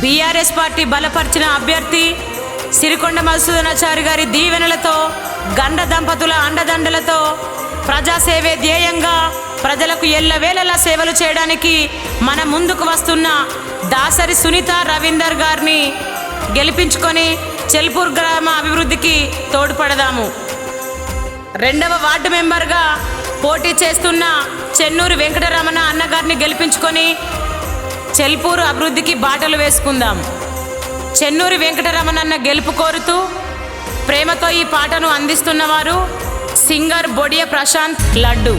BRS party బలపరిచిన అభ్యర్థి సిరికొండ మధుసూదనాచారి గారి దీవెనలతో గండ దంపతుల అండదండలతో ప్రజాసేవే ధ్యేయంగా ప్రజలకు ఎల్లవేళలా సేవలు చేయడానికి మన ముందుకు వస్తున్న దాసరి సునీత రవీందర్ గారిని గెలిపించుకొని చెల్పూర్ గ్రామ అభివృద్ధికి తోడ్పడదాము. 2వ వార్డు మెంబర్గా పోటీ చేస్తున్న చెన్నూరు వెంకటరమణ అన్నగారిని గెలిపించుకొని చెల్పూరు అభివృద్ధికి బాటలు వేసుకుందాం. చెన్నూరు వెంకటరమణ అన్న గెలుపు కోరుతూ ప్రేమతో ఈ పాటను అందిస్తున్నవారు సింగర్ బొడియ ప్రశాంత్ లడ్డు.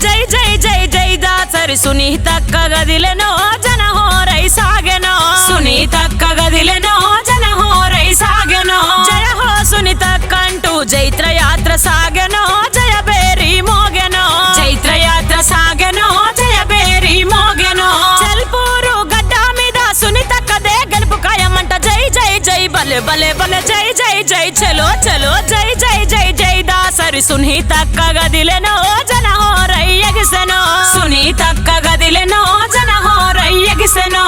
జై జై జై జై దాసరి సునీతక్క గదిలెనో జనహోరై సాగెనో, సునీతక్క గదిలెనో జనహోరై సాగెనో, జయ హో సునీతక్కంటూ జైత్రయాత్ర సాగెనో, జయ బేరి మోగెనో, జైత్రయాత్ర సాగెనో, జయ బేరి మోగెనో. చెల్పూరు గడ్డ మీద సునీతక్కదే గెలుపు ఖాయమంట. జై జై జై బలే బలే బలే జై జై జై చలో చలో జై జై జై జై దాసరి సునీతక్క గదిలెనో జనహోరై ఎగిసెనో, సునీతక్క గదిలెనో జనహోరై ఎగిసెనో.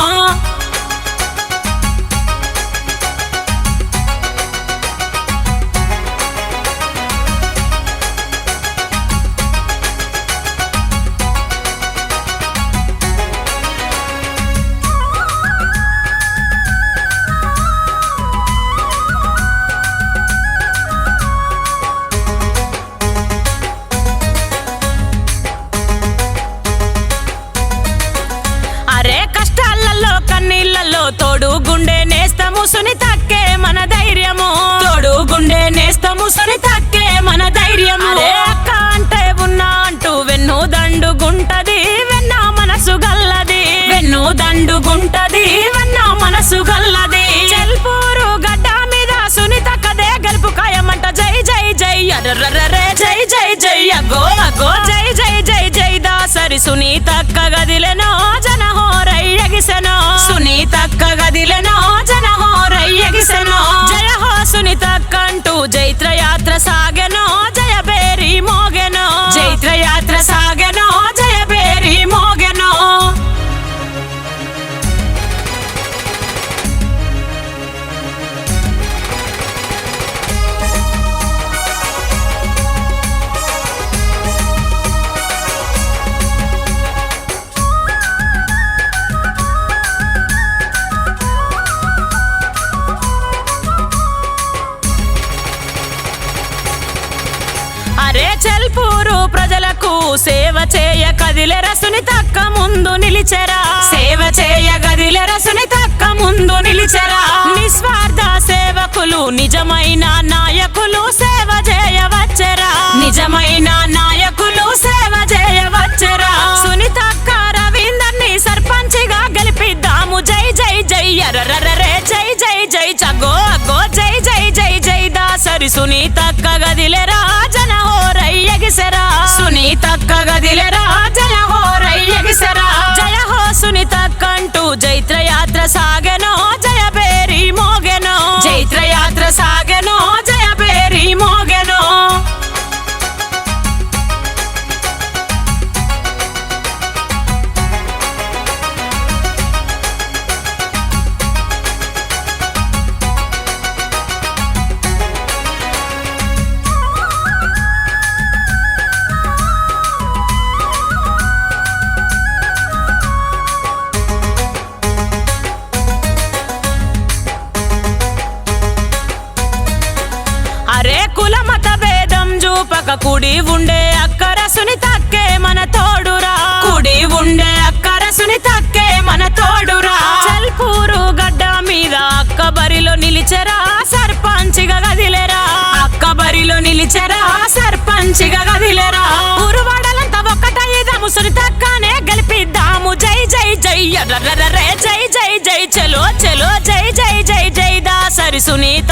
కన్నీళ్ళల్లో తోడు గుండె నేస్తము సునీతక్కే మన ధైర్యము, తోడు గుండె నేస్తము సునీతక్కే మన ధైర్యము. అక్క అంటే ఉన్నా అంటూ వెన్ను దండుగుంటది వెన్న మనసు గల్లది, వెన్ను దండుగుంటది వెన్న మనసు గల్లది. చెల్పూరు గడ్డ మీద సునీతక్కదే గెలుపు ఖాయమంట. జై జై జై అర్రర్రరే జై జై జై అగో అగో జై జై జై జై దాసరి సునీతక్క గదిలెనో జనహోరై ఎగిసెనో, సునీతక్క గదిలెనో జనహోరై ఎగిసెనో. జయ హో సునీతక్కంటూ జైత్రయాత్ర సాగెనో, జయ బేరి మోగెనో, జైత్రయాత్ర సాగెనో, జయ బేరి మోగెనో. అరే చెల్పూరు ప్రజలకు సేవ చేయ కదిలెరా సునీతక్క ముందు నిలిచెరా, సేవ చేయ గదిలెరా సునీతక్క ముందు నిలిచెరా. నిస్వార్థ సేవకులు నిజమైన నాయకులు సేవ చేయవచ్చెరా, నిజమైన నాయకులు సేవ చేయవచ్చెరా. సునీతక్క రవీందర్ని సర్పంచిగా గెలిపిద్దాము. జై జై జై అర్రర్రరే జై జై జై చగో అగో జై జై జై జై దాసరి సునీతక్క గదిలెరా జనహోరై ఎగిసెరా, సునీతక్క గదిలెరా జనహోరై ఎగిసెరా. జయ హో సునీతక్కంటూ జైత్రయాత్ర సాగెనో, జయ బేరి మోగెనో, జైత్రయాత్ర సాగెనో, జయ బేరి మోగెనో. అరే కుల మత భేదం చూపక కుడి ఉండే అక్కర సునీతక్కే మన తోడురా, కుడి ఉండే అక్కర సునీతక్కే మన తోడురా. చెల్పూరు గడ్డ మీద అక్క బరిలో నిలిచెరా సర్పంచిగా గదిలేరా, అక్క బరిలో నిలిచెరా సర్పంచిగా గదిలేరా. ఊరువాడలంతా ఒక్కటైదాము సునీతక్కనే గెలిపిద్దాము. జై జై జై అర్రర్రరే జై జై జై చలో చలో జై జై జై జై దాసరి సునీత